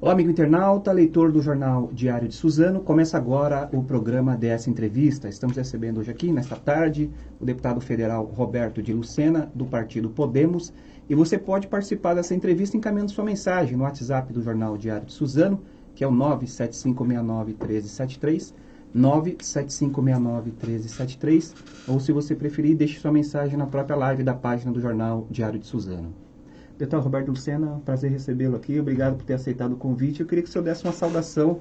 Olá, amigo internauta, leitor do Jornal Diário de Suzano. Começa agora o programa DS Entrevista. Estamos recebendo hoje aqui, nesta tarde, o deputado federal Roberto de Lucena, do partido Podemos. E você pode participar dessa entrevista encaminhando sua mensagem no WhatsApp do Jornal Diário de Suzano, que é o 975691373, 975691373, ou se você preferir, deixe sua mensagem na própria live da página do Jornal Diário de Suzano. Deputado Roberto Lucena, prazer recebê-lo aqui, obrigado por ter aceitado o convite. Eu queria que o senhor desse uma saudação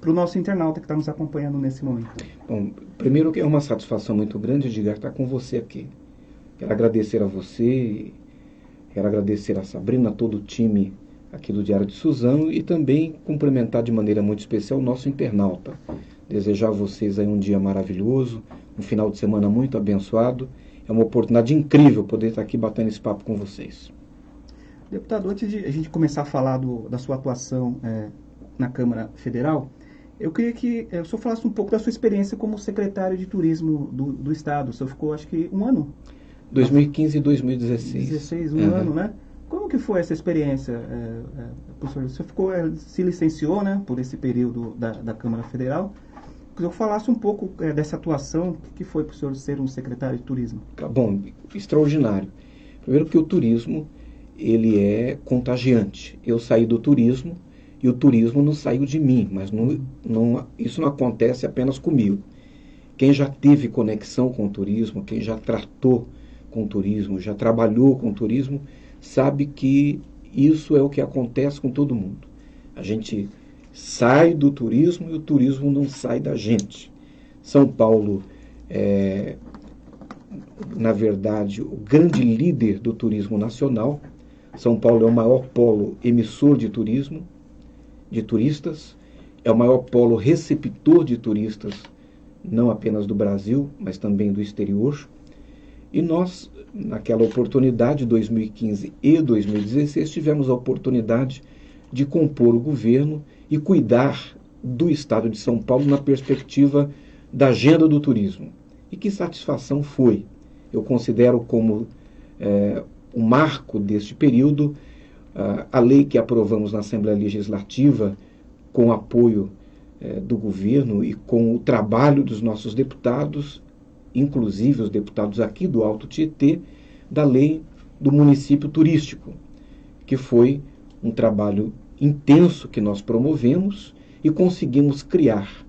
para o nosso internauta que está nos acompanhando nesse momento. Bom, primeiro que é uma satisfação muito grande, Edgar, estar com você aqui. Quero agradecer a você, quero agradecer a Sabrina, a todo o time aqui do Diário de Suzano e também cumprimentar de maneira muito especial o nosso internauta. Desejar a vocês aí um dia maravilhoso, um final de semana muito abençoado. É uma oportunidade incrível poder estar aqui batendo esse papo com vocês. Deputado, antes de a gente começar a falar da sua atuação na Câmara Federal, eu queria que o senhor falasse um pouco da sua experiência como secretário de Turismo do Estado. O senhor ficou, acho que, um ano? 2015 e 2016. 16, um ano, né? Como que foi essa experiência, professor? O senhor se licenciou, né, por esse período da Câmara Federal. Que eu falasse um pouco dessa atuação, o que foi para o senhor ser um secretário de Turismo? Bom, extraordinário. Primeiro que o turismo, ele é contagiante. Eu saí do turismo e o turismo não saiu de mim, mas isso não acontece apenas comigo. Quem já teve conexão com o turismo, quem já tratou com o turismo, já trabalhou com o turismo, sabe que isso é o que acontece com todo mundo. A gente sai do turismo e o turismo não sai da gente. São Paulo é, na verdade, o grande líder do turismo nacional. São Paulo é o maior polo emissor de turismo, de turistas, é o maior polo receptor de turistas, não apenas do Brasil, mas também do exterior. E nós, naquela oportunidade, 2015 e 2016, tivemos a oportunidade de compor o governo e cuidar do Estado de São Paulo na perspectiva da agenda do turismo. E que satisfação foi! Eu considero como o marco deste período, a lei que aprovamos na Assembleia Legislativa, com o apoio do governo e com o trabalho dos nossos deputados, inclusive os deputados aqui do Alto Tietê, da lei do município turístico, que foi um trabalho intenso que nós promovemos e conseguimos criar,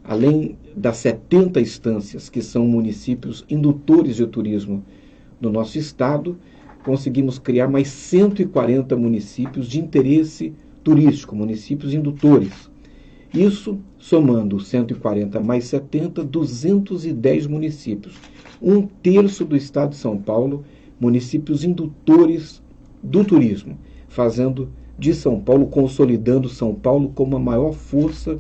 além das 70 instâncias que são municípios indutores de turismo no nosso estado, conseguimos criar mais 140 municípios de interesse turístico, municípios indutores. Isso, somando 140 mais 70, 210 municípios. Um terço do estado de São Paulo, municípios indutores do turismo, fazendo de São Paulo, consolidando São Paulo como a maior força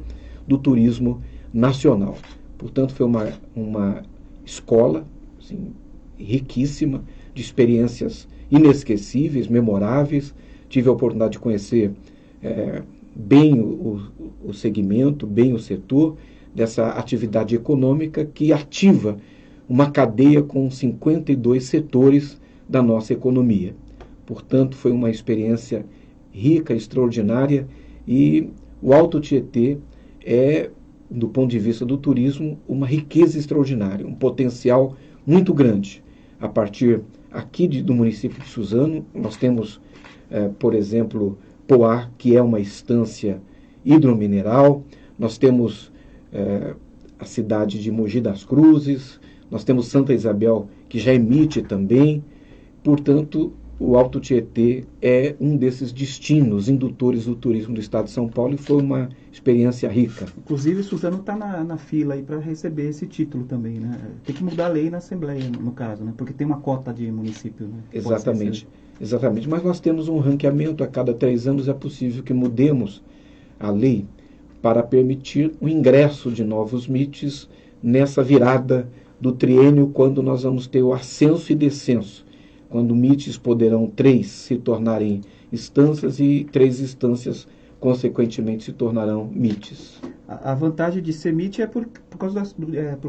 do turismo nacional. Portanto, foi uma escola assim, riquíssima, de experiências inesquecíveis, memoráveis. Tive a oportunidade de conhecer bem o segmento, bem o setor dessa atividade econômica que ativa uma cadeia com 52 setores da nossa economia. Portanto, foi uma experiência rica, extraordinária, e o Alto Tietê é, do ponto de vista do turismo, uma riqueza extraordinária, um potencial muito grande. A partir aqui do município de Suzano, nós temos, por exemplo, Poá, que é uma estância hidromineral, nós temos a cidade de Mogi das Cruzes, nós temos Santa Isabel, que já emite também. Portanto, o Alto Tietê é um desses destinos indutores do turismo do estado de São Paulo e foi uma experiência rica. Inclusive, Suzano está na fila aí para receber esse título também, né? Tem que mudar a lei na Assembleia, no caso, né? Porque tem uma cota de município, né? Exatamente, exatamente. Mas nós temos um ranqueamento, a cada 3 anos é possível que mudemos a lei para permitir o ingresso de novos MITs nessa virada do triênio, quando nós vamos ter o ascenso e descenso. Quando MITs poderão 3 se tornarem instâncias e 3 instâncias, consequentemente, se tornarão MITs. A vantagem de ser MIT é por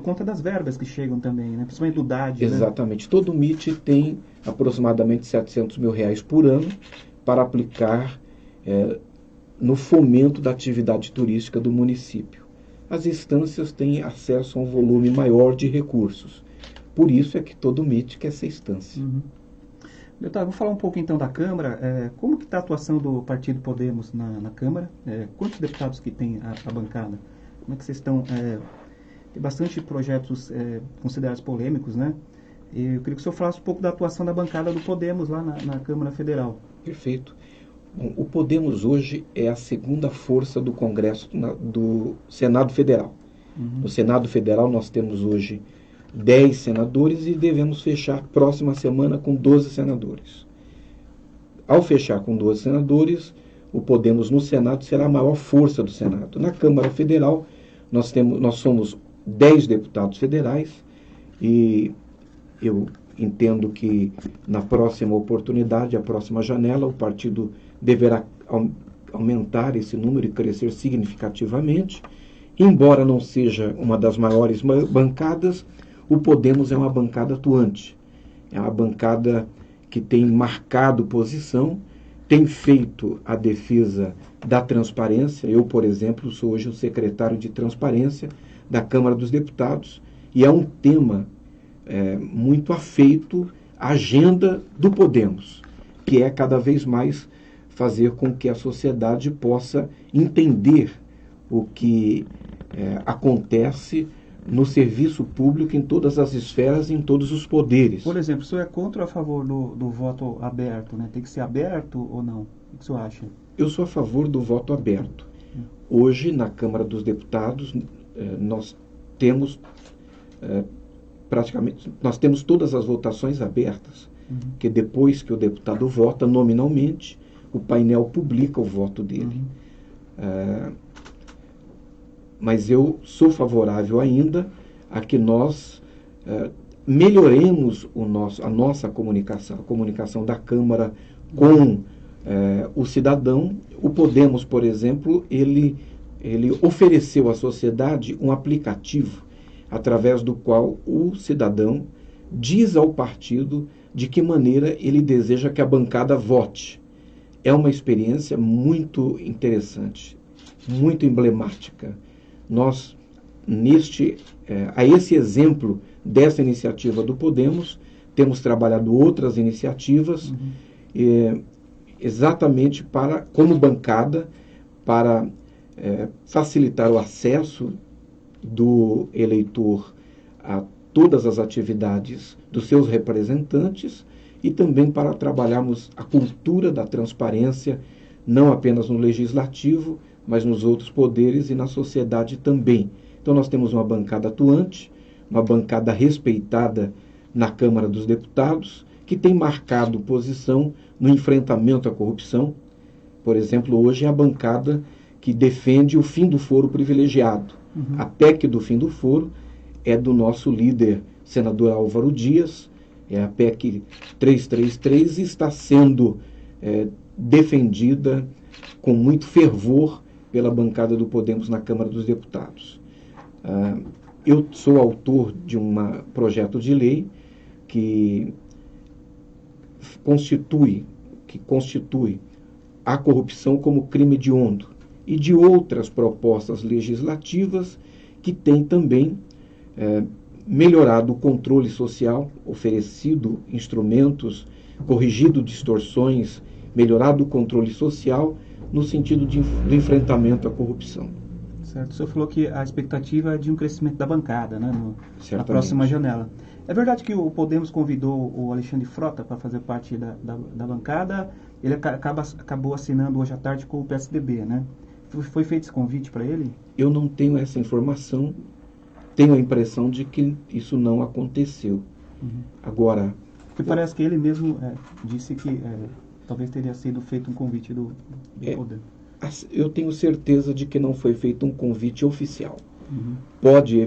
conta das verbas que chegam também, né? Principalmente do DAD. Exatamente. Né? Todo MIT tem aproximadamente R$700 mil por ano para aplicar no fomento da atividade turística do município. As instâncias têm acesso a um volume maior de recursos. Por isso é que todo MIT quer ser instância. Uhum. Deputado, vou falar um pouco então da Câmara. Como que está a atuação do Partido Podemos na Câmara? Quantos deputados que tem a bancada? Como é que vocês estão? Tem bastante projetos considerados polêmicos, né? E eu queria que o senhor falasse um pouco da atuação da bancada do Podemos lá na Câmara Federal. Perfeito. Bom, o Podemos hoje é a segunda força do Congresso do Senado Federal. Uhum. No Senado Federal nós temos hoje 10 senadores e devemos fechar próxima semana com 12 senadores. Ao fechar com 12 senadores, o Podemos no Senado será a maior força do Senado. Na Câmara Federal, nós somos 10 deputados federais e eu entendo que na próxima oportunidade, a próxima janela, o partido deverá aumentar esse número e crescer significativamente. Embora não seja uma das maiores bancadas, o Podemos é uma bancada atuante. É uma bancada que tem marcado posição, tem feito a defesa da transparência. Eu, por exemplo, sou hoje o secretário de Transparência da Câmara dos Deputados e é um tema muito afeito à agenda do Podemos, que é cada vez mais fazer com que a sociedade possa entender o que acontece no serviço público em todas as esferas e em todos os poderes. Por exemplo, o senhor é contra ou a favor do voto aberto, né? Tem que ser aberto ou não? O que o senhor acha? Eu sou a favor do voto aberto. Hoje, na Câmara dos Deputados, nós temos nós temos todas as votações abertas, que depois que o deputado vota nominalmente, o painel publica o voto dele. Mas eu sou favorável ainda a que nós melhoremos a nossa comunicação, a comunicação da Câmara com o cidadão. O Podemos, por exemplo, ele ofereceu à sociedade um aplicativo através do qual o cidadão diz ao partido de que maneira ele deseja que a bancada vote. É uma experiência muito interessante, muito emblemática. Nós, a esse exemplo dessa iniciativa do Podemos, temos trabalhado outras iniciativas, exatamente como bancada, para facilitar o acesso do eleitor a todas as atividades dos seus representantes e também para trabalharmos a cultura da transparência, não apenas no legislativo, mas nos outros poderes e na sociedade também. Então nós temos uma bancada atuante, uma bancada respeitada na Câmara dos Deputados, que tem marcado posição no enfrentamento à corrupção. Por exemplo, hoje é a bancada que defende o fim do foro privilegiado. A PEC do fim do foro é do nosso líder, senador Álvaro Dias, é a PEC 333 e está sendo defendida com muito fervor pela bancada do Podemos na Câmara dos Deputados. Eu sou autor de um projeto de lei que constitui a corrupção como crime hediondo e de outras propostas legislativas que têm também melhorado o controle social, oferecido instrumentos, corrigido distorções, melhorado o controle social no sentido do enfrentamento à corrupção. Certo. O senhor falou que a expectativa é de um crescimento da bancada, né, na próxima janela. É verdade que o Podemos convidou o Alexandre Frota para fazer parte da bancada. Ele acabou assinando hoje à tarde com o PSDB, né? Foi feito esse convite para ele? Eu não tenho essa informação. Tenho a impressão de que isso não aconteceu. Agora... Porque parece que ele mesmo disse que talvez teria sido feito um convite do Podemos. Eu tenho certeza de que não foi feito um convite oficial. Pode,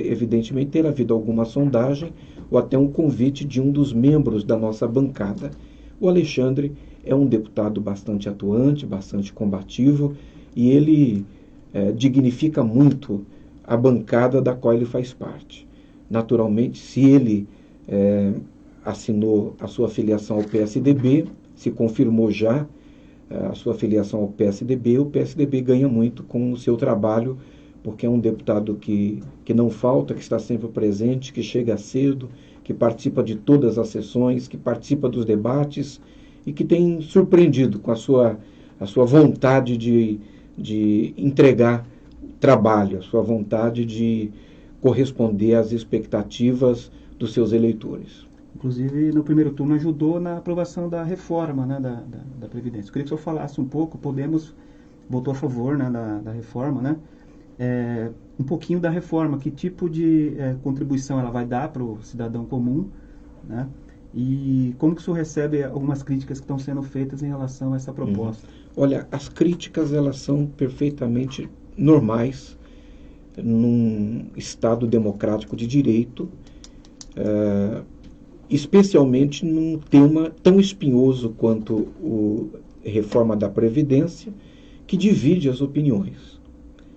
evidentemente, ter havido alguma sondagem ou até um convite de um dos membros da nossa bancada. O Alexandre é um deputado bastante atuante, bastante combativo, e ele dignifica muito a bancada da qual ele faz parte. Naturalmente, se ele assinou a sua filiação ao PSDB, se confirmou já, a sua filiação ao PSDB, o PSDB ganha muito com o seu trabalho, porque é um deputado que não falta, que está sempre presente, que chega cedo, que participa de todas as sessões, que participa dos debates e que tem surpreendido com a sua vontade de entregar trabalho, a sua vontade de corresponder às expectativas dos seus eleitores. Inclusive, no primeiro turno, ajudou na aprovação da reforma, né, da Previdência. Eu queria que o senhor falasse um pouco, Podemos votou a favor, né, da reforma, né? Um pouquinho da reforma, que tipo de contribuição ela vai dar para o cidadão comum, né? E como que o senhor recebe algumas críticas que estão sendo feitas em relação a essa proposta? Olha, as críticas elas são perfeitamente normais num Estado democrático de direito, especialmente num tema tão espinhoso quanto a reforma da Previdência, que divide as opiniões.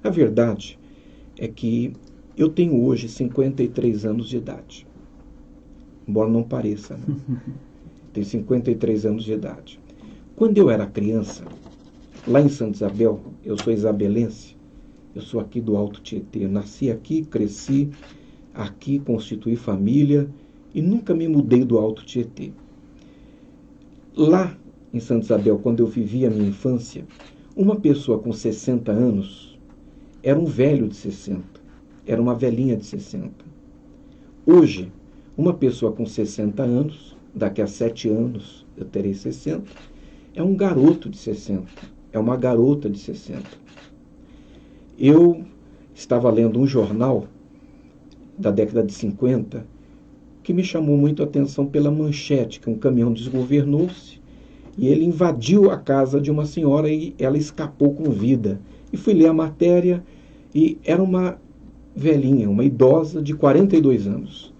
A verdade é que eu tenho hoje 53 anos de idade, embora não pareça, né? Tenho 53 anos de idade. Quando eu era criança, lá em Santa Isabel, eu sou isabelense, eu sou aqui do Alto Tietê, eu nasci aqui, cresci aqui, constituí família e nunca me mudei do Alto Tietê. Lá em Santa Isabel, quando eu vivia a minha infância, uma pessoa com 60 anos era um velho de 60, era uma velhinha de 60. Hoje, uma pessoa com 60 anos, daqui a 7 anos eu terei 60, é um garoto de 60, é uma garota de 60. Eu estava lendo um jornal da década de 50 que me chamou muito a atenção pela manchete, que um caminhão desgovernou-se e ele invadiu a casa de uma senhora e ela escapou com vida. E fui ler a matéria e era uma velhinha, uma idosa de 42 anos,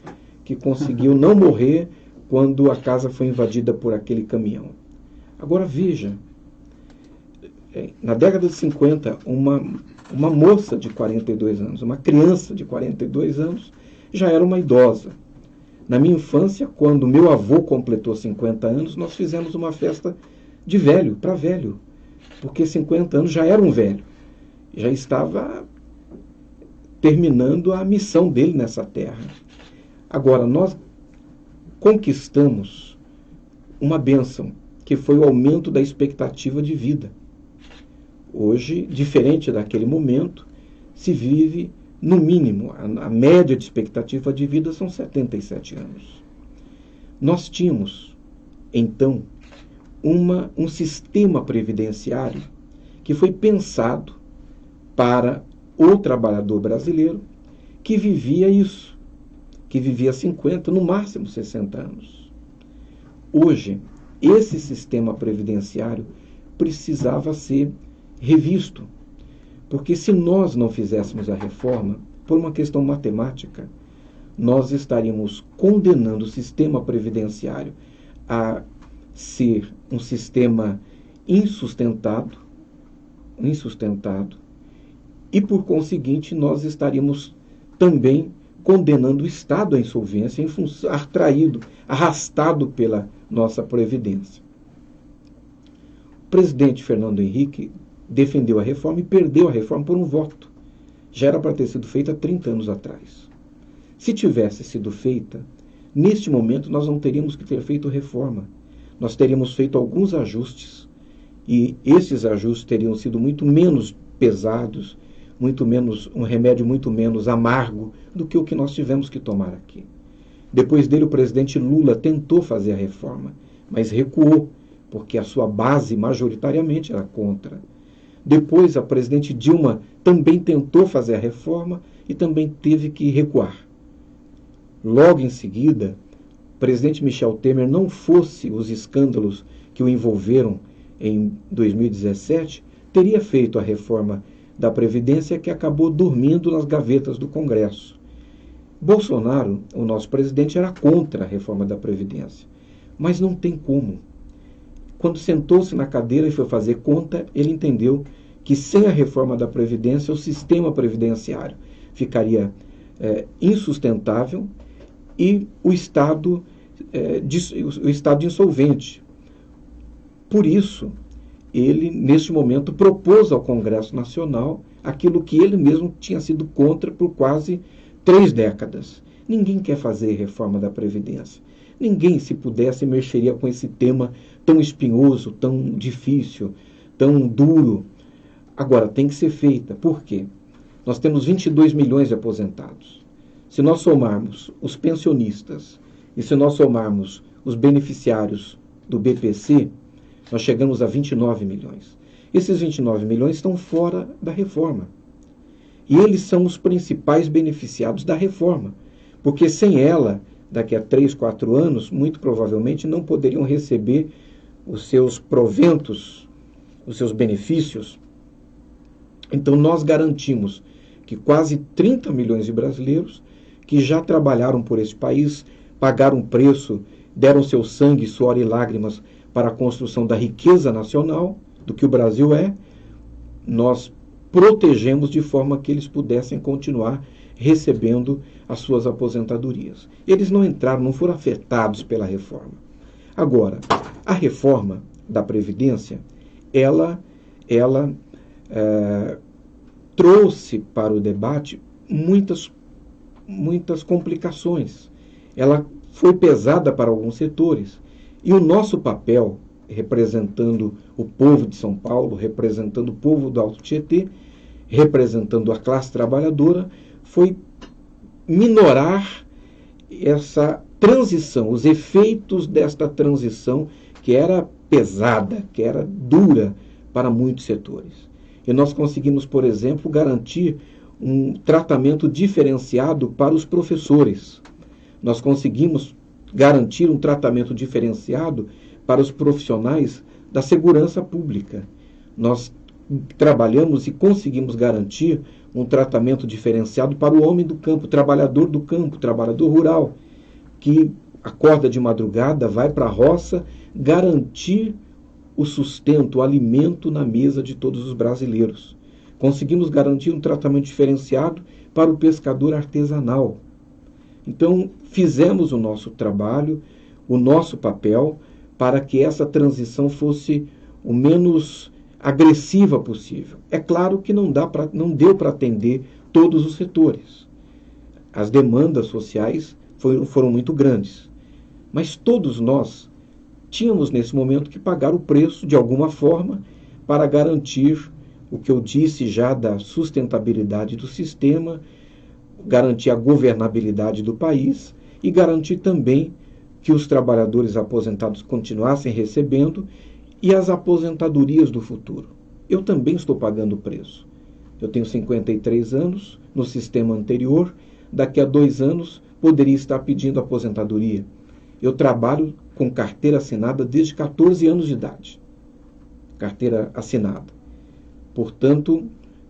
que conseguiu não morrer quando a casa foi invadida por aquele caminhão. Agora veja, na década de 50, uma moça de 42 anos, uma criança de 42 anos, já era uma idosa. Na minha infância, quando meu avô completou 50 anos, nós fizemos uma festa de velho para velho, porque 50 anos já era um velho, já estava terminando a missão dele nessa terra. Agora, nós conquistamos uma bênção, que foi o aumento da expectativa de vida. Hoje, diferente daquele momento, se vive, no mínimo, a média de expectativa de vida são 77 anos. Nós tínhamos, então, um sistema previdenciário que foi pensado para o trabalhador brasileiro que vivia isso, que vivia 50, no máximo 60 anos. Hoje, esse sistema previdenciário precisava ser revisto, porque se nós não fizéssemos a reforma, por uma questão matemática, nós estaríamos condenando o sistema previdenciário a ser um sistema insustentado, e por conseguinte nós estaríamos também condenando o Estado à insolvência, arrastado pela nossa Previdência. O presidente Fernando Henrique defendeu a reforma e perdeu a reforma por um voto. Já era para ter sido feita há 30 anos atrás. Se tivesse sido feita, neste momento nós não teríamos que ter feito reforma. Nós teríamos feito alguns ajustes, e esses ajustes teriam sido muito menos pesados, um remédio muito menos amargo do que o que nós tivemos que tomar aqui. Depois dele, o presidente Lula tentou fazer a reforma, mas recuou, porque a sua base majoritariamente era contra. Depois, a presidente Dilma também tentou fazer a reforma e também teve que recuar. Logo em seguida, o presidente Michel Temer, não fosse os escândalos que o envolveram em 2017, teria feito a reforma da Previdência, que acabou dormindo nas gavetas do Congresso. Bolsonaro, o nosso presidente, era contra a reforma da Previdência, mas não tem como. Quando sentou-se na cadeira e foi fazer conta, ele entendeu que sem a reforma da Previdência, o sistema previdenciário ficaria insustentável e o Estado insolvente. Por isso, ele, neste momento, propôs ao Congresso Nacional aquilo que ele mesmo tinha sido contra por quase 3 décadas. Ninguém quer fazer reforma da Previdência. Ninguém, se pudesse, mexeria com esse tema tão espinhoso, tão difícil, tão duro. Agora, tem que ser feita. Por quê? Nós temos 22 milhões de aposentados. Se nós somarmos os pensionistas e se nós somarmos os beneficiários do BPC, nós chegamos a 29 milhões. Esses 29 milhões estão fora da reforma. E eles são os principais beneficiados da reforma. Porque sem ela, daqui a 3, 4 anos, muito provavelmente não poderiam receber os seus proventos, os seus benefícios. Então nós garantimos que quase 30 milhões de brasileiros que já trabalharam por esse país, pagaram preço, deram seu sangue, suor e lágrimas para a construção da riqueza nacional, do que o Brasil é, nós protegemos de forma que eles pudessem continuar recebendo as suas aposentadorias. Eles não entraram, não foram afetados pela reforma. Agora, a reforma da Previdência, ela trouxe para o debate muitas complicações. Ela foi pesada para alguns setores. E o nosso papel, representando o povo de São Paulo, representando o povo do Alto Tietê, representando a classe trabalhadora, foi minorar essa transição, os efeitos desta transição que era pesada, que era dura para muitos setores. E nós conseguimos, por exemplo, garantir um tratamento diferenciado para os professores. Nós conseguimos garantir um tratamento diferenciado para os profissionais da segurança pública. Nós trabalhamos e conseguimos garantir um tratamento diferenciado para o homem do campo, trabalhador rural, que acorda de madrugada, vai para a roça, garantir o sustento, o alimento na mesa de todos os brasileiros. Conseguimos garantir um tratamento diferenciado para o pescador artesanal. Então, fizemos o nosso trabalho, o nosso papel, para que essa transição fosse o menos agressiva possível. É claro que não deu para atender todos os setores. As demandas sociais foram muito grandes. Mas todos nós tínhamos, nesse momento, que pagar o preço, de alguma forma, para garantir o que eu disse já da sustentabilidade do sistema, garantir a governabilidade do país e garantir também que os trabalhadores aposentados continuassem recebendo e as aposentadorias do futuro. Eu também estou pagando o preço. Eu tenho 53 anos, no sistema anterior, daqui a 2 anos poderia estar pedindo aposentadoria. Eu trabalho com carteira assinada desde 14 anos de idade. Carteira assinada. Portanto,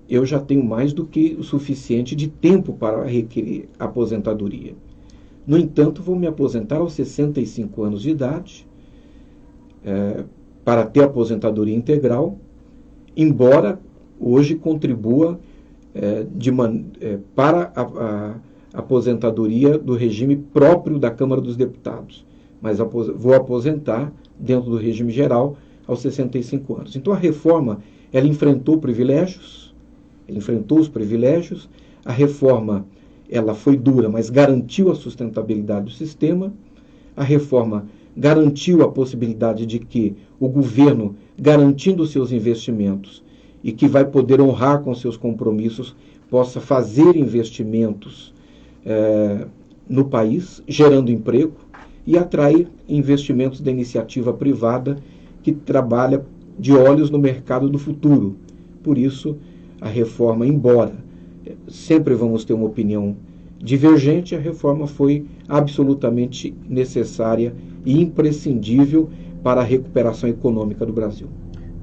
eu já tenho mais do que o suficiente de tempo para requerer aposentadoria. No entanto, vou me aposentar aos 65 anos de idade, para ter aposentadoria integral, embora hoje contribua para a aposentadoria do regime próprio da Câmara dos Deputados. Mas vou aposentar dentro do regime geral aos 65 anos. Então a reforma, ela enfrentou os privilégios, a reforma ela foi dura, mas garantiu a sustentabilidade do sistema, a reforma garantiu a possibilidade de que o governo, garantindo os seus investimentos e que vai poder honrar com seus compromissos, possa fazer investimentos no país, gerando emprego e atrair investimentos da iniciativa privada que trabalha de olhos no mercado do futuro. Por isso, a reforma, embora sempre vamos ter uma opinião divergente, a reforma foi absolutamente necessária e imprescindível para a recuperação econômica do Brasil.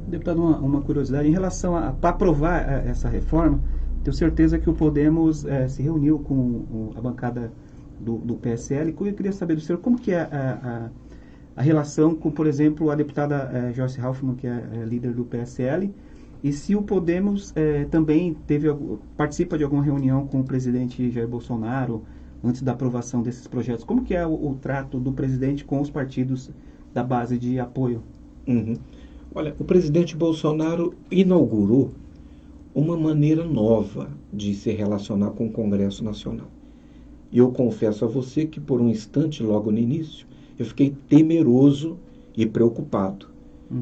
Deputado, uma curiosidade, em relação para aprovar essa reforma, tenho certeza que o Podemos se reuniu com a bancada do PSL. Eu queria saber do senhor como que é a relação com, por exemplo, a deputada Joyce Halfmann, que é líder do PSL, e se o Podemos também participa de alguma reunião com o presidente Jair Bolsonaro antes da aprovação desses projetos. Como que é o trato do presidente com os partidos da base de apoio? Uhum. Olha, o presidente Bolsonaro inaugurou uma maneira nova de se relacionar com o Congresso Nacional. E eu confesso a você que por um instante, logo no início, eu fiquei temeroso e preocupado,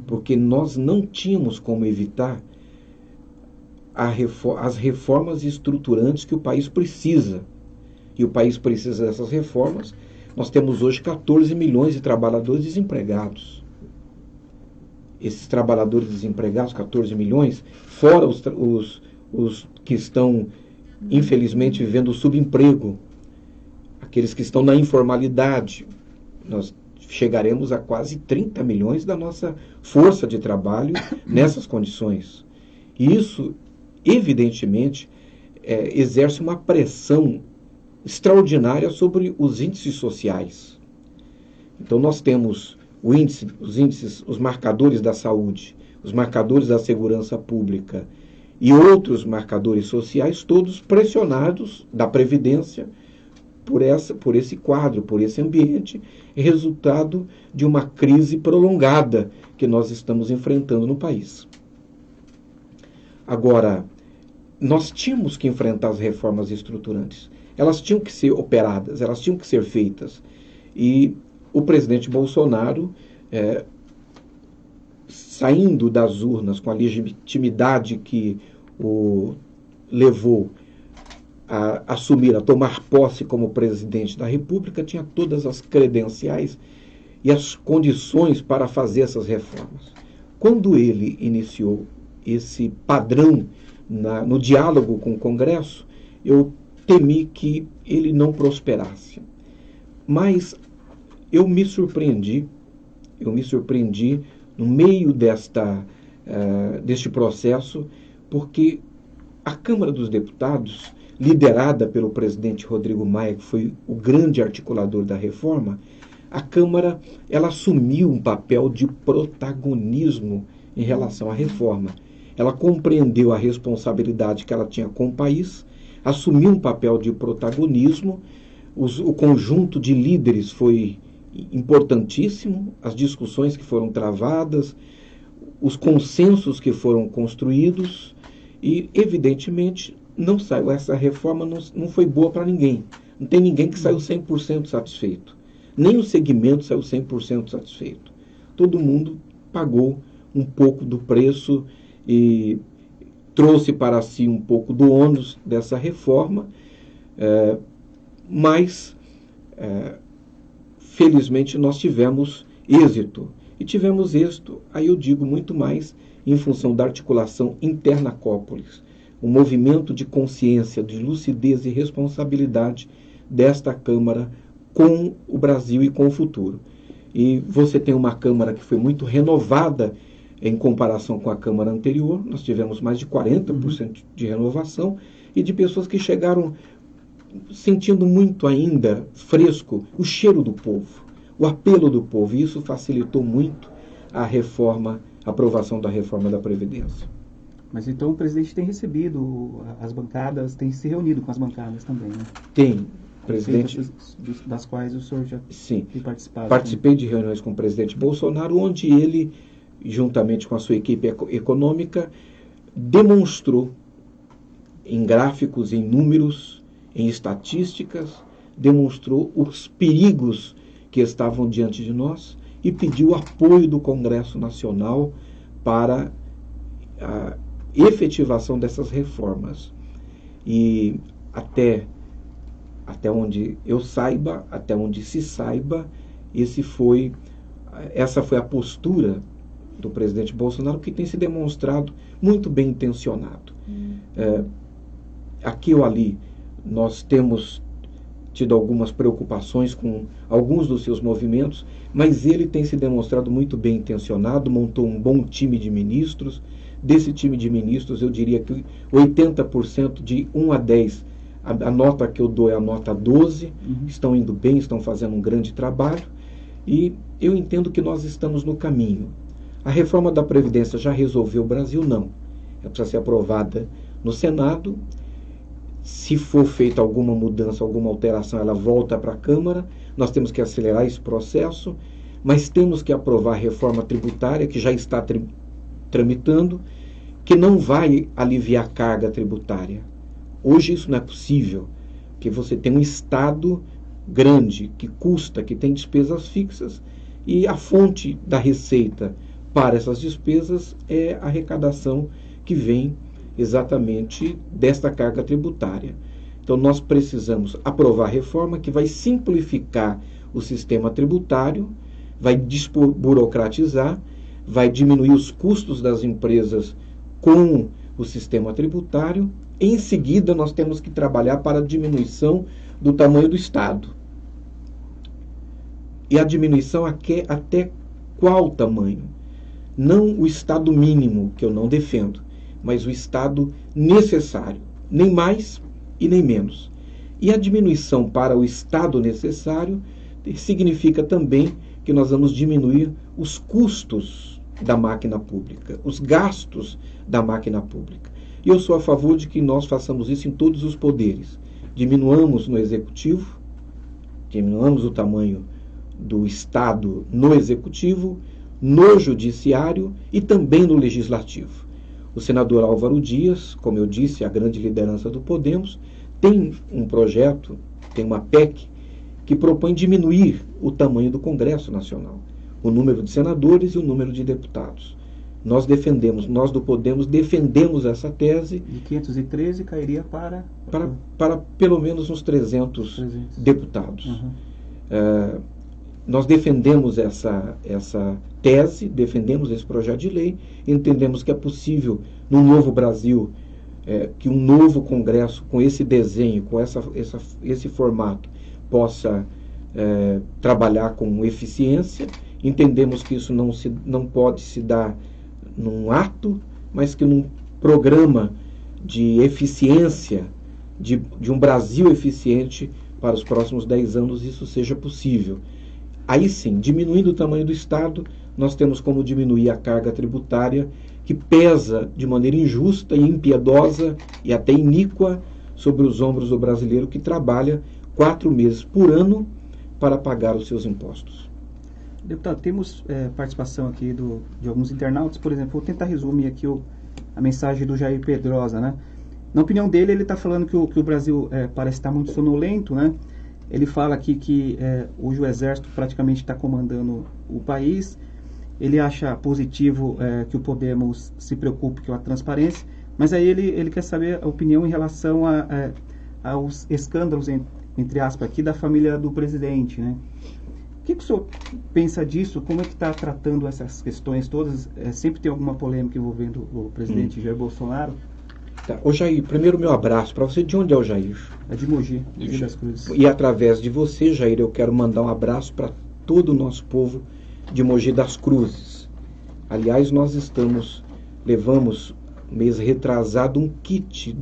porque nós não tínhamos como evitar as reformas estruturantes que o país precisa. E o país precisa dessas reformas. Nós temos hoje 14 milhões de trabalhadores desempregados. Esses trabalhadores desempregados, 14 milhões, fora os que estão, infelizmente, vivendo o subemprego, aqueles que estão na informalidade, nós chegaremos a quase 30 milhões da nossa força de trabalho nessas condições. E isso, evidentemente, exerce uma pressão extraordinária sobre os índices sociais. Então nós temos os índices, os marcadores da saúde, os marcadores da segurança pública e outros marcadores sociais, todos pressionados da Previdência por esse quadro, por esse ambiente, resultado de uma crise prolongada que nós estamos enfrentando no país. Agora, nós tínhamos que enfrentar as reformas estruturantes. Elas tinham que ser operadas, elas tinham que ser feitas. E o presidente Bolsonaro, saindo das urnas com a legitimidade que o levou a assumir, a tomar posse como presidente da República, tinha todas as credenciais e as condições para fazer essas reformas. Quando ele iniciou esse padrão no diálogo com o Congresso, eu temi que ele não prosperasse. Mas eu me surpreendi no meio deste processo, porque a Câmara dos Deputados, liderada pelo presidente Rodrigo Maia, que foi o grande articulador da reforma, a Câmara ela assumiu um papel de protagonismo em relação à reforma. Ela compreendeu a responsabilidade que ela tinha com o país, assumiu um papel de protagonismo, o conjunto de líderes foi importantíssimo, as discussões que foram travadas, os consensos que foram construídos e, evidentemente, essa reforma não foi boa para ninguém. Não tem ninguém que saiu 100% satisfeito. Nem o segmento saiu 100% satisfeito. Todo mundo pagou um pouco do preço e trouxe para si um pouco do ônus dessa reforma, mas felizmente nós tivemos êxito. E tivemos êxito, aí eu digo muito mais, em função da articulação interna Cópolis, um movimento de consciência, de lucidez e responsabilidade desta Câmara com o Brasil e com o futuro. E você tem uma Câmara que foi muito renovada em comparação com a Câmara anterior. Nós tivemos mais de 40% de renovação e de pessoas que chegaram sentindo muito ainda fresco o cheiro do povo, o apelo do povo. E isso facilitou muito a aprovação da reforma da Previdência. Mas então o presidente tem recebido as bancadas, tem se reunido com as bancadas também, né? Tem. Presidente, das quais o senhor já sim, tem participado. Participei de reuniões com o presidente Bolsonaro, onde ele, juntamente com a sua equipe econômica, demonstrou em gráficos, em números, em estatísticas, demonstrou os perigos que estavam diante de nós e pediu o apoio do Congresso Nacional para a efetivação dessas reformas. E até onde eu saiba, até onde se saiba, essa foi a postura do presidente Bolsonaro, que tem se demonstrado muito bem intencionado. Aqui ou ali, nós temos tido algumas preocupações com alguns dos seus movimentos, mas ele tem se demonstrado muito bem intencionado, montou um bom time de ministros. Desse time de ministros, eu diria que 80% de 1 a 10, a nota que eu dou é a nota 12, estão indo bem, estão fazendo um grande trabalho, e eu entendo que nós estamos no caminho. A reforma da Previdência já resolveu o Brasil? Não. Ela precisa ser aprovada no Senado. Se for feita alguma mudança, alguma alteração, ela volta para a Câmara. Nós temos que acelerar esse processo, mas temos que aprovar a reforma tributária, que já está tramitando, que não vai aliviar a carga tributária. Hoje isso não é possível, porque você tem um Estado grande, que custa, que tem despesas fixas, e a fonte da receita para essas despesas é a arrecadação que vem exatamente desta carga tributária. Então nós precisamos aprovar a reforma que vai simplificar o sistema tributário, vai desburocratizar, vai diminuir os custos das empresas com o sistema tributário. Em seguida, nós temos que trabalhar para a diminuição do tamanho do Estado. E a diminuição até qual tamanho? Não o Estado mínimo, que eu não defendo, mas o Estado necessário, nem mais e nem menos. E a diminuição para o Estado necessário significa também que nós vamos diminuir os custos da máquina pública, os gastos da máquina pública. E eu sou a favor de que nós façamos isso em todos os poderes. Diminuamos no Executivo, diminuamos o tamanho do Estado no Executivo, no Judiciário e também no Legislativo. O senador Álvaro Dias, como eu disse, a grande liderança do Podemos, tem um projeto, tem uma PEC, que propõe diminuir o tamanho do Congresso Nacional, o número de senadores e o número de deputados. Nós do Podemos defendemos essa tese. De 513 cairia para pelo menos uns 300 deputados. Uhum. Nós defendemos essa tese, defendemos esse projeto de lei, entendemos que é possível, num novo Brasil, que um novo Congresso, com esse desenho, com esse formato, possa trabalhar com eficiência. Entendemos que isso não pode se dar num ato, mas que num programa de eficiência, de um Brasil eficiente para os próximos 10 anos, isso seja possível. Aí sim, diminuindo o tamanho do Estado, nós temos como diminuir a carga tributária, que pesa de maneira injusta e impiedosa e até iníqua sobre os ombros do brasileiro que trabalha 4 meses por ano para pagar os seus impostos. Deputado, temos participação aqui de alguns internautas. Por exemplo, vou tentar resumir aqui a mensagem do Jair Pedrosa, né? Na opinião dele, ele está falando que o Brasil parece estar muito sonolento, né? Ele fala aqui que hoje o Exército praticamente está comandando o país. Ele acha positivo que o Podemos se preocupe com a transparência, mas aí ele quer saber a opinião em relação aos escândalos, entre aspas, aqui da família do presidente, né? O que o senhor pensa disso? Como é que está tratando essas questões todas? Sempre tem alguma polêmica envolvendo o presidente Jair Bolsonaro? Tá. Ô Jair, primeiro meu abraço para você. De onde é o Jair? É de Mogi das Cruzes. E através de você, Jair, eu quero mandar um abraço para todo o nosso povo de Mogi das Cruzes. Aliás, nós levamos mês retrasado um kit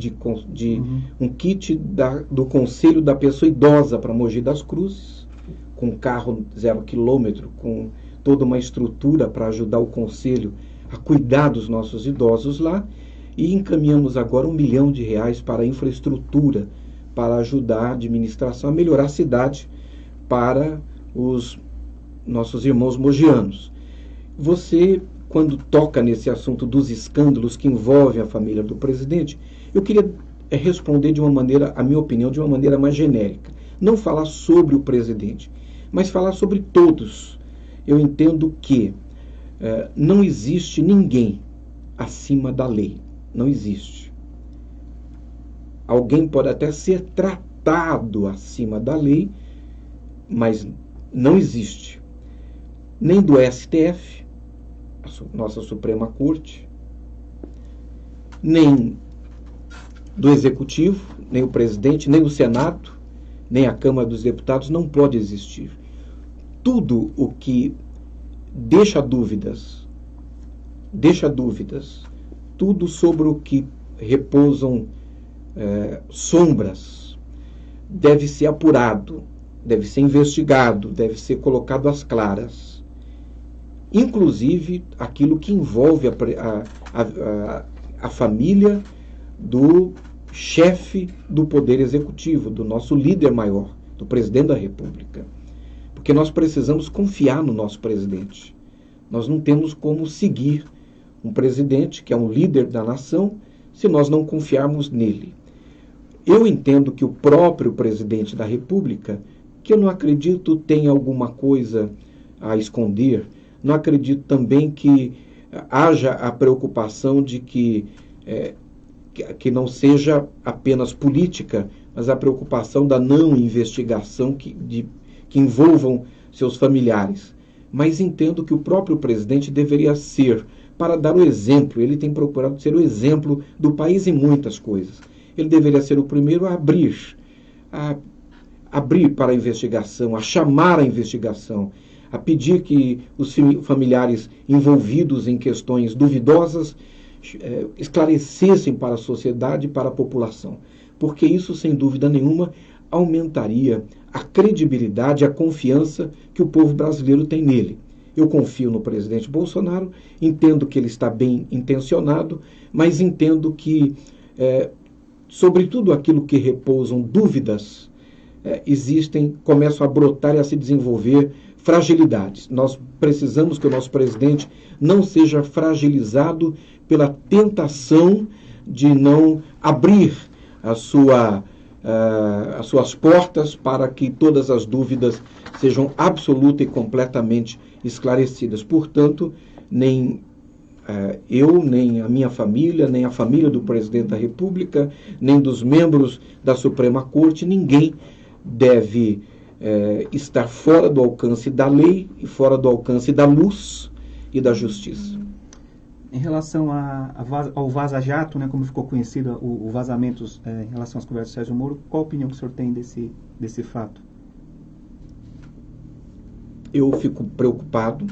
do Conselho da Pessoa Idosa para Mogi das Cruzes, com carro 0 quilômetro, com toda uma estrutura para ajudar o Conselho a cuidar dos nossos idosos lá, e encaminhamos agora R$1 milhão para a infraestrutura, para ajudar a administração a melhorar a cidade para os nossos irmãos mogianos. Você, quando toca nesse assunto dos escândalos que envolvem a família do presidente, eu queria responder de uma maneira, a minha opinião, de uma maneira mais genérica. Não falar sobre o presidente, mas falar sobre todos. Eu entendo que não existe ninguém acima da lei. Não existe. Alguém pode até ser tratado acima da lei, mas não existe. Nem do STF, nossa Suprema Corte, nem do Executivo, nem o presidente, nem o Senado, nem a Câmara dos Deputados, não pode existir. Tudo o que deixa dúvidas, tudo sobre o que repousam sombras, deve ser apurado, deve ser investigado, deve ser colocado às claras. Inclusive aquilo que envolve a família do chefe do Poder Executivo, do nosso líder maior, do presidente da República. Porque nós precisamos confiar no nosso presidente. Nós não temos como seguir um presidente que é um líder da nação se nós não confiarmos nele. Eu entendo que o próprio presidente da República, que eu não acredito tenha alguma coisa a esconder, não acredito também que haja a preocupação de que não seja apenas política, mas a preocupação da não investigação que envolvam seus familiares. Mas entendo que o próprio presidente deveria ser, para dar o exemplo, ele tem procurado ser o exemplo do país em muitas coisas. Ele deveria ser o primeiro a abrir para a investigação, a chamar a investigação, a pedir que os familiares envolvidos em questões duvidosas esclarecessem para a sociedade e para a população. Porque isso, sem dúvida nenhuma, aumentaria a credibilidade, a confiança que o povo brasileiro tem nele. Eu confio no presidente Bolsonaro, entendo que ele está bem intencionado, mas entendo que, sobre tudo aquilo que repousam dúvidas, começam a brotar e a se desenvolver fragilidades. Nós precisamos que o nosso presidente não seja fragilizado pela tentação de não abrir as suas portas para que todas as dúvidas sejam absoluta e completamente esclarecidas. Portanto, nem eu, nem a minha família, nem a família do presidente da República, nem dos membros da Suprema Corte, ninguém deve estar fora do alcance da lei e fora do alcance da luz e da justiça. Em relação ao vaza-jato, né, como ficou conhecido o vazamento em relação às conversas do Sérgio Moro, qual a opinião que o senhor tem desse fato? Eu fico preocupado.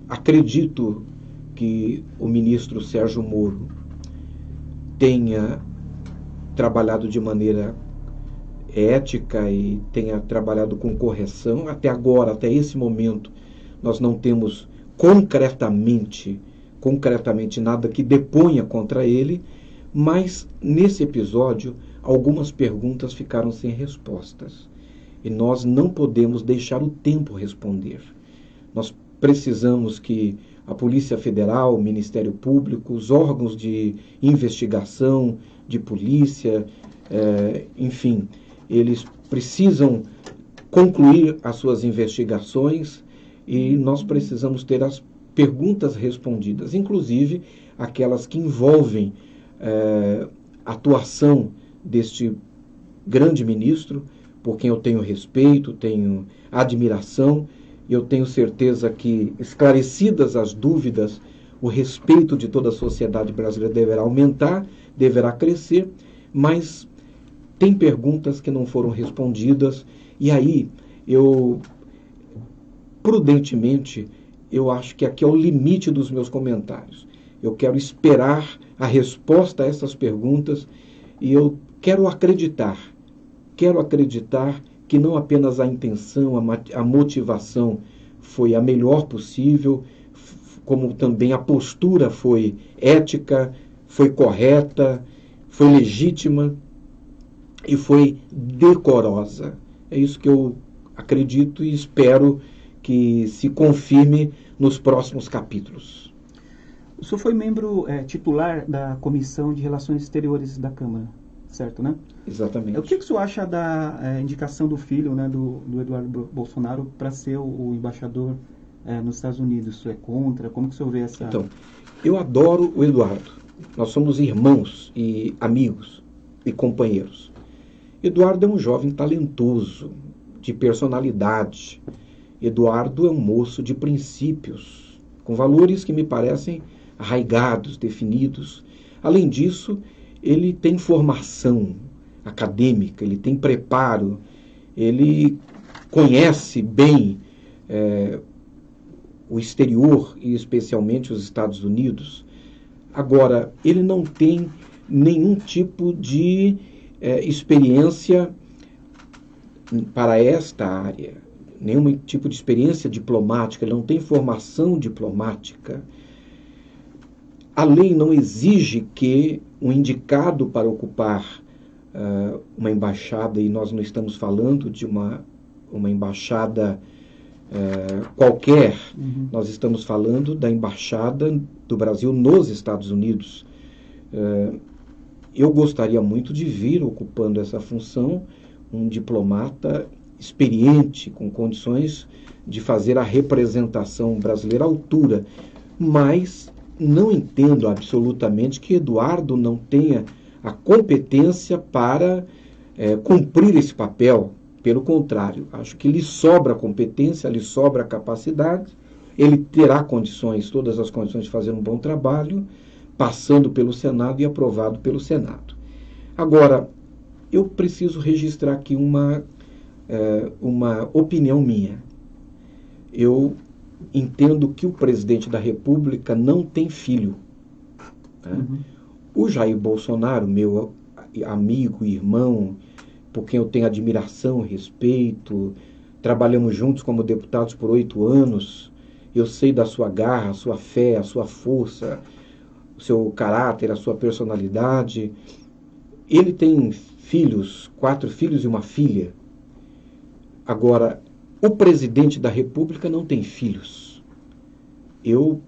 Acredito que o ministro Sérgio Moro tenha trabalhado de maneira ética e tenha trabalhado com correção. Até agora, até esse momento, nós não temos concretamente nada que deponha contra ele, mas nesse episódio algumas perguntas ficaram sem respostas. E nós não podemos deixar o tempo responder. Nós precisamos que a Polícia Federal, o Ministério Público, os órgãos de investigação, de polícia, enfim, eles precisam concluir as suas investigações e nós precisamos ter as perguntas respondidas, inclusive aquelas que envolvem a atuação deste grande ministro, por quem eu tenho respeito, tenho admiração, e eu tenho certeza que, esclarecidas as dúvidas, o respeito de toda a sociedade brasileira deverá aumentar, deverá crescer, mas tem perguntas que não foram respondidas, e aí prudentemente, eu acho que aqui é o limite dos meus comentários. Eu quero esperar a resposta a essas perguntas e eu quero acreditar que não apenas a intenção, a motivação foi a melhor possível, como também a postura foi ética, foi correta, foi legítima e foi decorosa. É isso que eu acredito e espero que se confirme nos próximos capítulos. O senhor foi membro titular da Comissão de Relações Exteriores da Câmara, certo, né? Exatamente. O que o senhor acha da indicação do filho, né, do Eduardo Bolsonaro para ser o embaixador nos Estados Unidos? O senhor é contra? Como que o senhor vê essa... Então, eu adoro o Eduardo. Nós somos irmãos e amigos e companheiros. Eduardo é um jovem talentoso, de personalidade. Eduardo é um moço de princípios, com valores que me parecem arraigados, definidos. Além disso, ele tem formação acadêmica, ele tem preparo, ele conhece bem o exterior e especialmente os Estados Unidos. Agora, ele não tem nenhum tipo de experiência para esta área, nenhum tipo de experiência diplomática, ele não tem formação diplomática. A lei não exige que um indicado para ocupar uma embaixada, e nós não estamos falando de uma embaixada qualquer. Nós estamos falando da Embaixada do Brasil nos Estados Unidos. Eu gostaria muito de vir ocupando essa função um diplomata experiente, com condições de fazer a representação brasileira à altura, mas não entendo absolutamente que Eduardo não tenha a competência para cumprir esse papel. Pelo contrário, acho que lhe sobra competência, lhe sobra capacidade, ele terá condições, todas as condições de fazer um bom trabalho, passando pelo Senado e aprovado pelo Senado. Agora, eu preciso registrar aqui uma opinião minha. Eu entendo que o presidente da República não tem filho. Né? O Jair Bolsonaro, meu amigo e irmão, por quem eu tenho admiração, respeito, trabalhamos juntos como deputados por 8 anos, eu sei da sua garra, a sua fé, a sua força, o seu caráter, a sua personalidade. Ele tem filhos, 4 filhos e uma filha. Agora, o presidente da República não tem filhos. Eu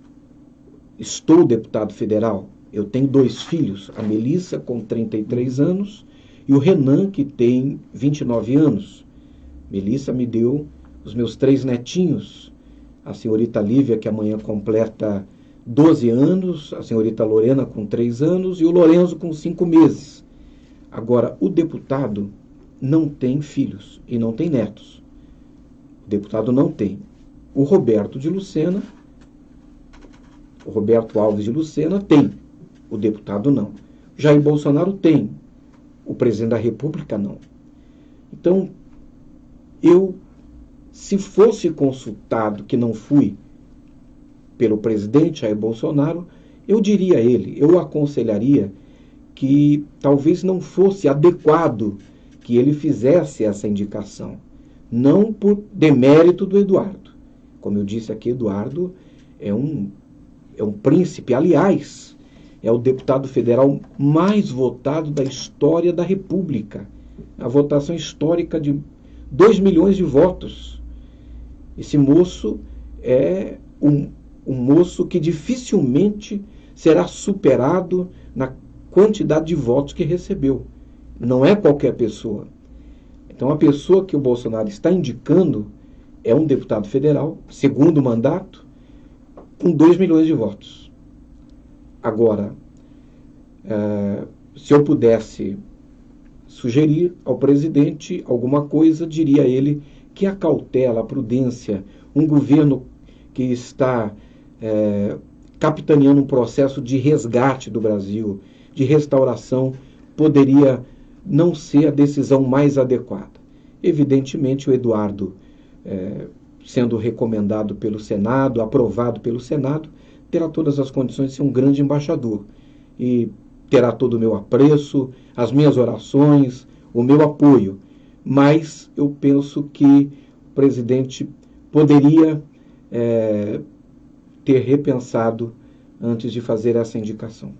estou deputado federal, eu tenho 2 filhos, a Melissa com 33 anos e o Renan, que tem 29 anos. Melissa me deu os meus 3 netinhos, a senhorita Lívia, que amanhã completa 12 anos, a senhorita Lorena com 3 anos e o Lorenzo com 5 meses. Agora, o deputado não tem filhos e não tem netos. O deputado não tem. O Roberto Alves de Lucena tem. O deputado não. Jair Bolsonaro tem. O presidente da República não. Então, se fosse consultado, que não fui, pelo presidente Jair Bolsonaro, eu diria a ele, eu aconselharia que talvez não fosse adequado que ele fizesse essa indicação. Não por demérito do Eduardo. Como eu disse aqui, Eduardo é um príncipe. Aliás, é o deputado federal mais votado da história da República. A votação histórica de 2 milhões de votos. Esse moço é um moço que dificilmente será superado na quantidade de votos que recebeu. Não é qualquer pessoa. Então, a pessoa que o Bolsonaro está indicando é um deputado federal, segundo mandato, com 2 milhões de votos. Agora, se eu pudesse sugerir ao presidente alguma coisa, diria a ele que a cautela, a prudência, um governo que está capitaneando um processo de resgate do Brasil, de restauração, poderia não ser a decisão mais adequada. Evidentemente, o Eduardo, sendo recomendado pelo Senado, aprovado pelo Senado, terá todas as condições de ser um grande embaixador e terá todo o meu apreço, as minhas orações, o meu apoio. Mas eu penso que o presidente poderia ter repensado antes de fazer essa indicação.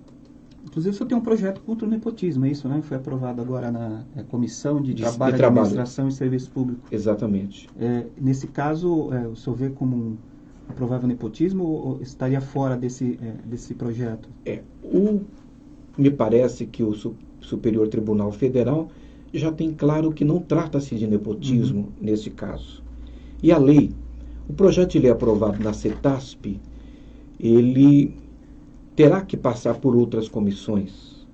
Inclusive, o senhor tem um projeto contra o nepotismo, é isso, né? Foi aprovado agora na Comissão de Trabalho, Administração e Serviço Público. Exatamente. Nesse caso, o senhor vê como um provável nepotismo ou estaria fora desse projeto? Me parece que o Superior Tribunal Federal já tem claro que não trata-se de nepotismo nesse caso. E a lei, o projeto de lei aprovado na CETASP, ele terá que passar por outras comissões,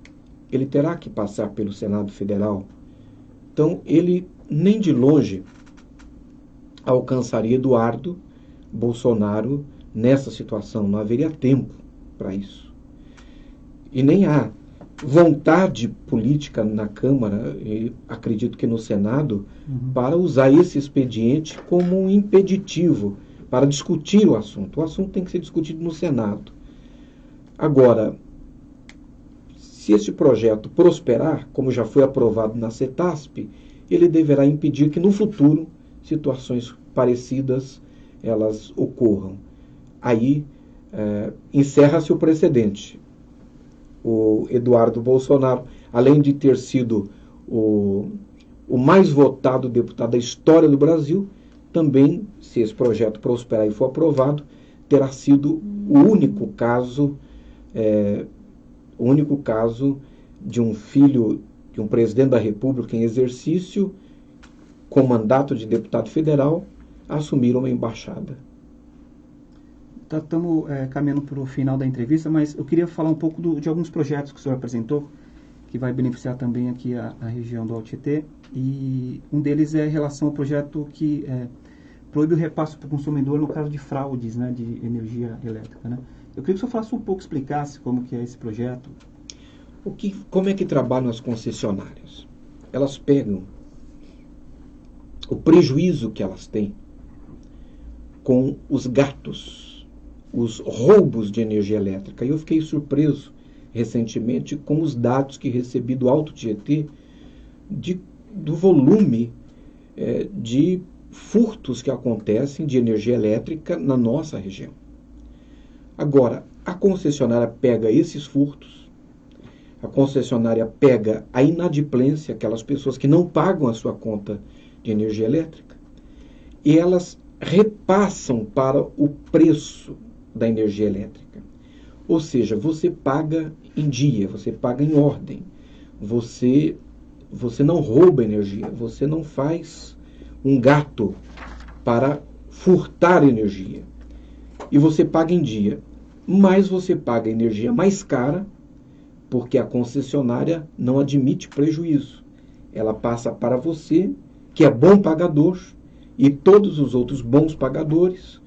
ele terá que passar pelo Senado Federal. Então, ele nem de longe alcançaria Eduardo Bolsonaro nessa situação, não haveria tempo para isso. E nem há vontade política na Câmara, e acredito que no Senado, para usar esse expediente como um impeditivo para discutir o assunto. O assunto tem que ser discutido no Senado. Agora, se este projeto prosperar, como já foi aprovado na CETASP, ele deverá impedir que no futuro situações parecidas elas ocorram. Aí encerra-se o precedente. O Eduardo Bolsonaro, além de ter sido o mais votado deputado da história do Brasil, também, se esse projeto prosperar e for aprovado, terá sido o único caso de um filho de um presidente da República em exercício, com mandato de deputado federal, assumir uma embaixada. Estamos caminhando para o final da entrevista, mas eu queria falar um pouco de alguns projetos que o senhor apresentou, que vai beneficiar também aqui a região do Alto Tietê, e um deles é em relação ao projeto que proíbe o repasse para o consumidor no caso de fraudes, né, de energia elétrica, né? Eu queria que o senhor falasse um pouco, explicasse como que é esse projeto. Como é que trabalham as concessionárias? Elas pegam o prejuízo que elas têm com os gatos, os roubos de energia elétrica. E eu fiquei surpreso recentemente com os dados que recebi do Alto Tietê do volume de furtos que acontecem de energia elétrica na nossa região. Agora, a concessionária pega esses furtos, a concessionária pega a inadimplência, aquelas pessoas que não pagam a sua conta de energia elétrica, e elas repassam para o preço da energia elétrica. Ou seja, você paga em dia, você paga em ordem, você não rouba energia, você não faz um gato para furtar energia. E você paga em dia, mas você paga energia mais cara, porque a concessionária não admite prejuízo. Ela passa para você, que é bom pagador, e todos os outros bons pagadores,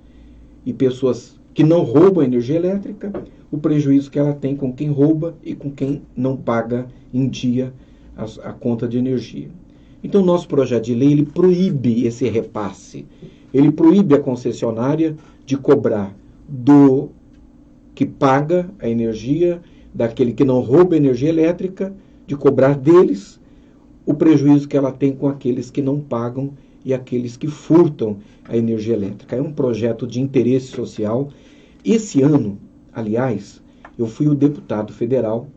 e pessoas que não roubam energia elétrica, o prejuízo que ela tem com quem rouba e com quem não paga em dia a conta de energia. Então, nosso projeto de lei, ele proíbe esse repasse. Ele proíbe a concessionária de cobrar do que paga a energia, daquele que não rouba energia elétrica, de cobrar deles o prejuízo que ela tem com aqueles que não pagam e aqueles que furtam a energia elétrica. É um projeto de interesse social. Esse ano, aliás, eu fui o deputado federal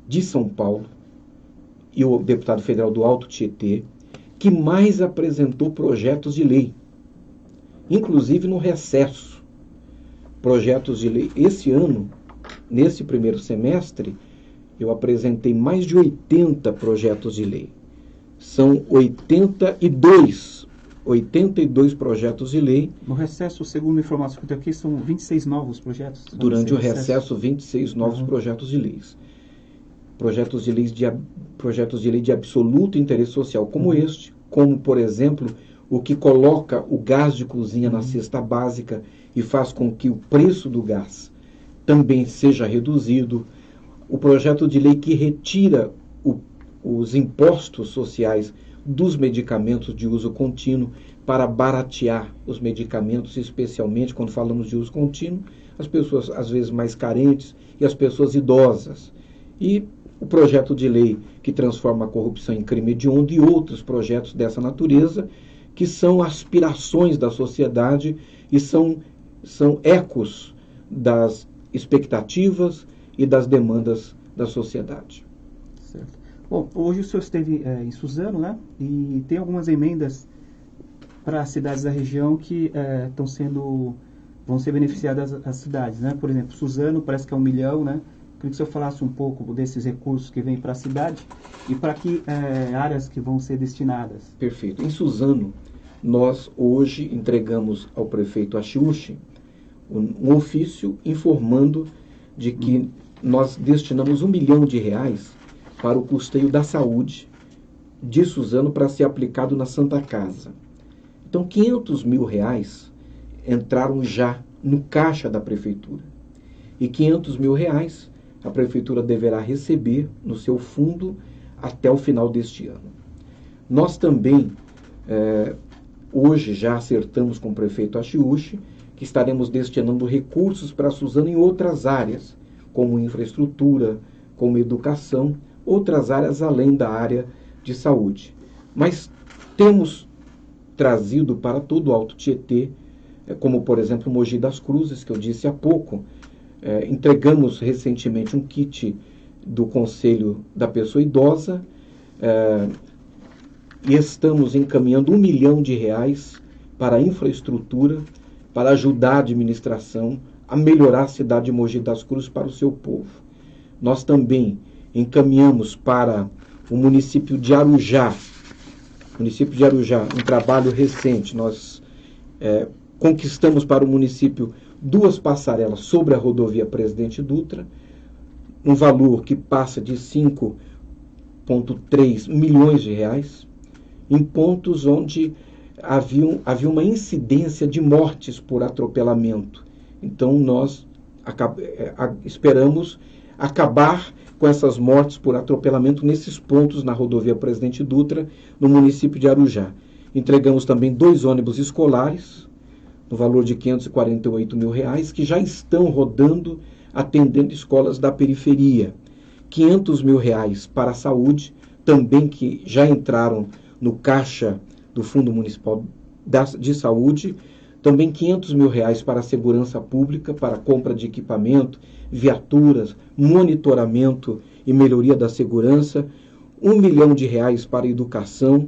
de São Paulo e o deputado federal do Alto Tietê que mais apresentou projetos de lei, inclusive no recesso. Projetos de lei. Esse ano, nesse primeiro semestre, eu apresentei mais de 80 projetos de lei. São 82 projetos de lei. No recesso, segundo a informação que eu tenho aqui, são 26 novos projetos. Durante o recesso, 26 novos projetos de leis. Projetos de lei de absoluto interesse social, como este, como, por exemplo, o que coloca o gás de cozinha na cesta básica e faz com que o preço do gás também seja reduzido. O projeto de lei que retira os impostos sociais dos medicamentos de uso contínuo para baratear os medicamentos, especialmente quando falamos de uso contínuo, as pessoas às vezes mais carentes e as pessoas idosas. E o projeto de lei que transforma a corrupção em crime hediondo e outros projetos dessa natureza, que são aspirações da sociedade e são ecos das expectativas e das demandas da sociedade. Certo. Bom, hoje o senhor esteve em Suzano, né? E tem algumas emendas para as cidades da região que vão ser beneficiadas as cidades, né? Por exemplo, Suzano parece que é 1 milhão, né? Queria que o senhor falasse um pouco desses recursos que vêm para a cidade e para que áreas que vão ser destinadas. Perfeito. Em Suzano, nós hoje entregamos ao prefeito Achiuchi um ofício informando de que nós destinamos R$1 milhão para o custeio da saúde de Suzano para ser aplicado na Santa Casa. Então, R$500 mil entraram já no caixa da prefeitura. E R$500 mil a prefeitura deverá receber no seu fundo até o final deste ano. Nós também, hoje, já acertamos com o prefeito Achiuchi que estaremos destinando recursos para Suzano em outras áreas, como infraestrutura, como educação, outras áreas além da área de saúde. Mas temos trazido para todo o Alto Tietê, como por exemplo Mogi das Cruzes, que eu disse há pouco, entregamos recentemente um kit do Conselho da Pessoa Idosa e estamos encaminhando R$1 milhão para a infraestrutura, para ajudar a administração a melhorar a cidade de Mogi das Cruzes para o seu povo. Nós também encaminhamos para o município de Arujá, um trabalho recente. Nós conquistamos para o município 2 passarelas sobre a rodovia Presidente Dutra, um valor que passa de 5,3 milhões de reais, em pontos onde havia uma incidência de mortes por atropelamento. Então, nós esperamos acabar com essas mortes por atropelamento nesses pontos na rodovia Presidente Dutra, no município de Arujá. Entregamos também 2 ônibus escolares, no valor de R$548 mil, que já estão rodando, atendendo escolas da periferia. R$500 mil para a saúde, também que já entraram no caixa do Fundo Municipal de Saúde. Também R$500 mil para a segurança pública, para a compra de equipamento, viaturas, monitoramento e melhoria da segurança. R$1 milhão para a educação.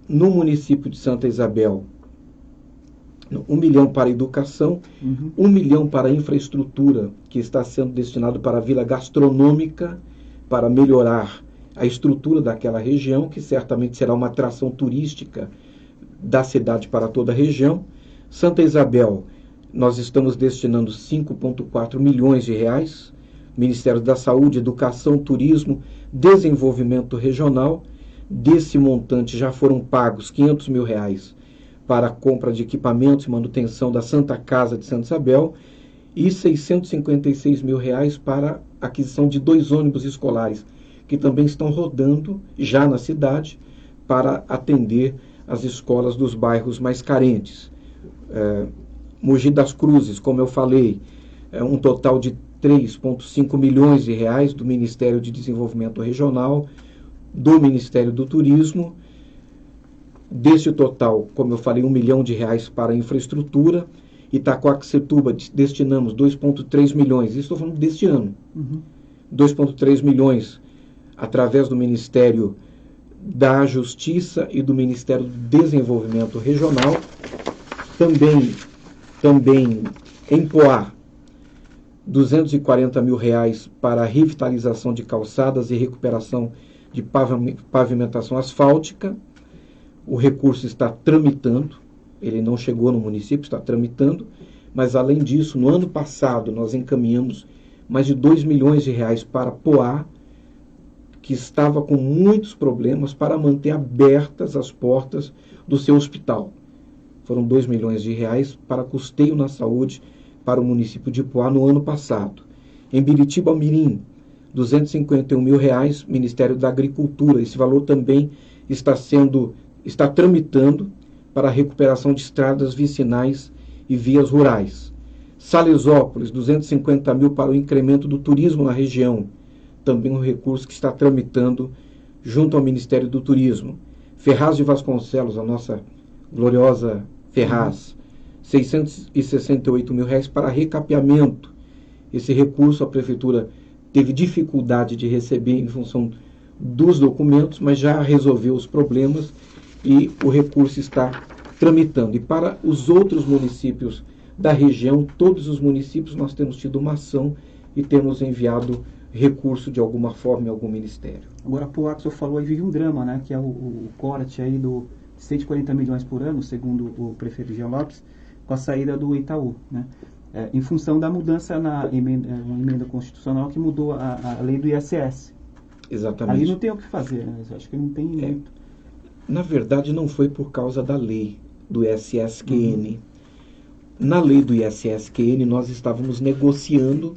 No município de Santa Isabel, R$1 milhão para a educação, R$1 milhão para a infraestrutura, que está sendo destinado para a vila gastronômica, para melhorar a estrutura daquela região, que certamente será uma atração turística da cidade para toda a região. Santa Isabel, nós estamos destinando R$5,4 milhões, Ministério da Saúde, Educação, Turismo, Desenvolvimento Regional. Desse montante já foram pagos R$500 mil para a compra de equipamentos e manutenção da Santa Casa de Santa Isabel e R$656 mil para a aquisição de 2 ônibus escolares, que também estão rodando já na cidade para atender as escolas dos bairros mais carentes. Mogi das Cruzes, como eu falei, um total de R$3,5 milhões do Ministério de Desenvolvimento Regional, do Ministério do Turismo. Desse total, como eu falei, R$1 milhão para a infraestrutura. Itacoaxetuba, destinamos R$2,3 milhões, isso estou falando deste ano. 2,3 milhões através do Ministério da Justiça e do Ministério do Desenvolvimento Regional. Também em Poá, R$240 mil para a revitalização de calçadas e recuperação de pavimentação asfáltica. O recurso está tramitando, ele não chegou no município, está tramitando, mas além disso, no ano passado, nós encaminhamos mais de R$2 milhões para Poá, que estava com muitos problemas para manter abertas as portas do seu hospital. Foram R$2 milhões para custeio na saúde para o município de Poá no ano passado. Em Biritiba-Mirim, R$251 mil, Ministério da Agricultura. Esse valor também está tramitando para a recuperação de estradas vicinais e vias rurais. Salesópolis, R$250 mil para o incremento do turismo na região. Também um recurso que está tramitando junto ao Ministério do Turismo. Ferraz de Vasconcelos, a nossa gloriosa Ferraz, R$668 mil para recapeamento. Esse recurso a Prefeitura teve dificuldade de receber em função dos documentos, mas já resolveu os problemas e o recurso está tramitando. E para os outros municípios da região, todos os municípios, nós temos tido uma ação e temos enviado recurso de alguma forma em algum ministério. Agora, o Axel falou aí, vive um drama, né, que é o corte aí do 140 milhões por ano, segundo o prefeito Jean Lopes, com a saída do Itaú, né? Em função da mudança na emenda constitucional que mudou a lei do ISS. Exatamente. Ali não tem o que fazer, né? Eu acho que não tem muito. Na verdade, não foi por causa da lei do ISSQN. Na lei do ISSQN, nós estávamos negociando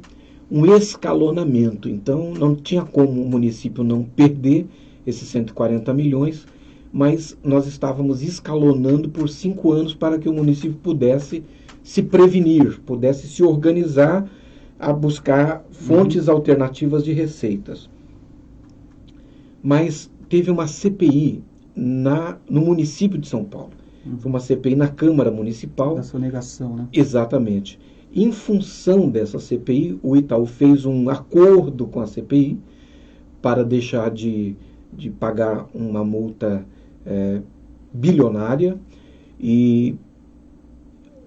um escalonamento. Então, não tinha como o município não perder esses 140 milhões, mas nós estávamos escalonando por 5 anos para que o município pudesse se prevenir, pudesse se organizar a buscar fontes alternativas de receitas. Mas teve uma CPI no município de São Paulo. Foi uma CPI na Câmara Municipal. Da sonegação, né? Exatamente. Em função dessa CPI, o Itaú fez um acordo com a CPI para deixar de pagar uma multa bilionária e,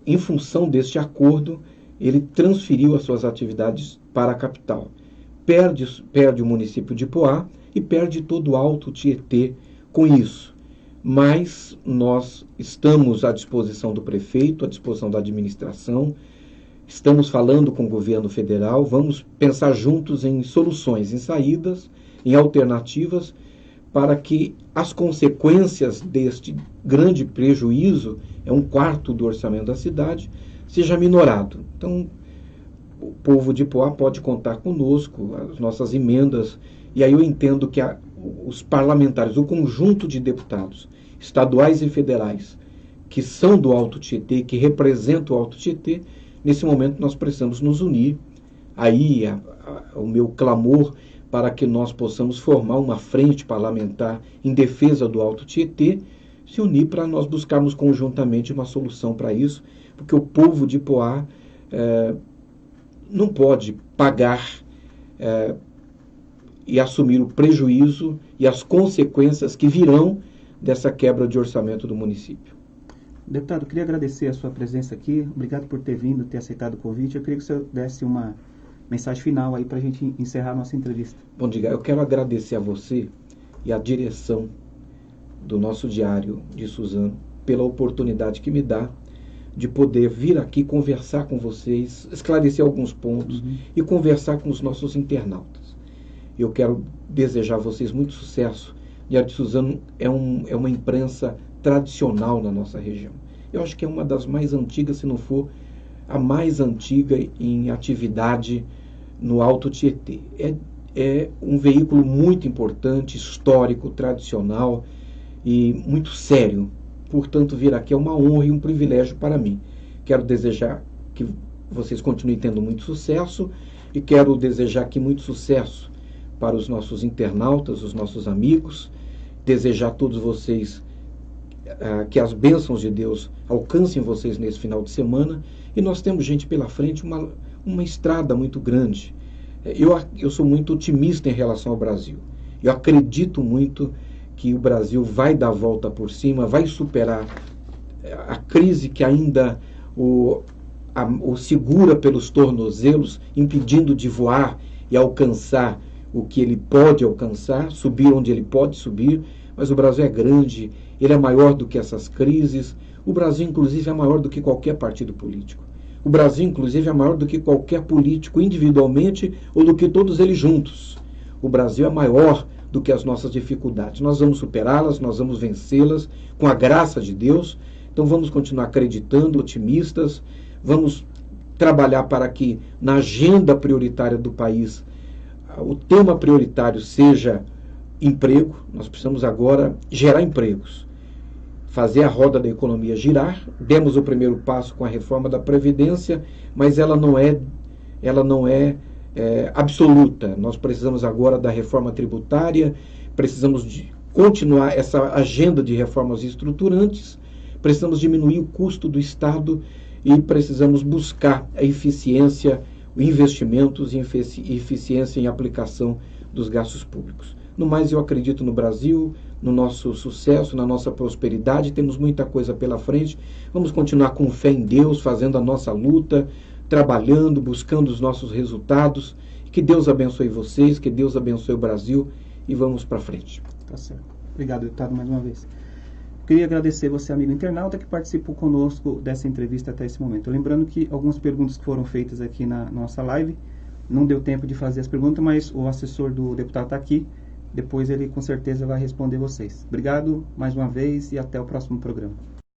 em função deste acordo, ele transferiu as suas atividades para a capital. Perde o município de Poá e perde todo o Alto Tietê com isso. Mas nós estamos à disposição do prefeito, à disposição da administração, estamos falando com o governo federal, vamos pensar juntos em soluções, em saídas, em alternativas, para que as consequências deste grande prejuízo, é 1/4 do orçamento da cidade, seja minorado. Então, o povo de Poá pode contar conosco, as nossas emendas, e aí eu entendo que os parlamentares, o conjunto de deputados estaduais e federais, que são do Alto Tietê, que representam o Alto Tietê, nesse momento nós precisamos nos unir. Aí o meu clamor para que nós possamos formar uma frente parlamentar em defesa do Alto Tietê, se unir para nós buscarmos conjuntamente uma solução para isso, porque o povo de Poá não pode pagar e assumir o prejuízo e as consequências que virão dessa quebra de orçamento do município. Deputado, eu queria agradecer a sua presença aqui. Obrigado por ter vindo, ter aceitado o convite. Eu queria que o senhor desse uma mensagem final aí para a gente encerrar a nossa entrevista. Bom dia, eu quero agradecer a você e a direção do nosso Diário de Suzano pela oportunidade que me dá de poder vir aqui conversar com vocês, esclarecer alguns pontos e conversar com os nossos internautas. Eu quero desejar a vocês muito sucesso. O Diário de Suzano é uma imprensa tradicional na nossa região. Eu acho que é uma das mais antigas, se não for a mais antiga em atividade no Alto Tietê. É um veículo muito importante, histórico, tradicional e muito sério. Portanto, vir aqui é uma honra e um privilégio para mim. Quero desejar que vocês continuem tendo muito sucesso e quero desejar aqui muito sucesso para os nossos internautas, os nossos amigos. Desejar a todos vocês que as bênçãos de Deus alcancem vocês nesse final de semana. E nós temos, gente, pela frente uma estrada muito grande. Eu sou muito otimista em relação ao Brasil. Eu acredito muito que o Brasil vai dar a volta por cima, vai superar a crise que ainda o segura pelos tornozelos, impedindo de voar e alcançar o que ele pode alcançar, subir onde ele pode subir. Mas o Brasil é grande, ele é maior do que essas crises. O Brasil, inclusive, é maior do que qualquer partido político. O Brasil, inclusive, é maior do que qualquer político individualmente ou do que todos eles juntos. O Brasil é maior do que as nossas dificuldades. Nós vamos superá-las, nós vamos vencê-las com a graça de Deus. Então vamos continuar acreditando, otimistas, vamos trabalhar para que na agenda prioritária do país o tema prioritário seja emprego. Nós precisamos agora gerar empregos, fazer a roda da economia girar. Demos o primeiro passo com a reforma da Previdência, mas ela não é absoluta. Nós precisamos agora da reforma tributária, precisamos de continuar essa agenda de reformas estruturantes, precisamos diminuir o custo do Estado e precisamos buscar a eficiência, investimentos e eficiência em aplicação dos gastos públicos. No mais, eu acredito no Brasil, no nosso sucesso, na nossa prosperidade. Temos muita coisa pela frente. Vamos continuar com fé em Deus, fazendo a nossa luta, trabalhando, buscando os nossos resultados. Que Deus abençoe vocês, que Deus abençoe o Brasil e vamos para frente. Tá certo. Obrigado, deputado, mais uma vez. Queria agradecer você, amigo internauta, que participou conosco dessa entrevista até esse momento. Lembrando que algumas perguntas que foram feitas aqui na nossa live, não deu tempo de fazer as perguntas, mas o assessor do deputado está aqui. Depois ele com certeza vai responder vocês. Obrigado mais uma vez e até o próximo programa.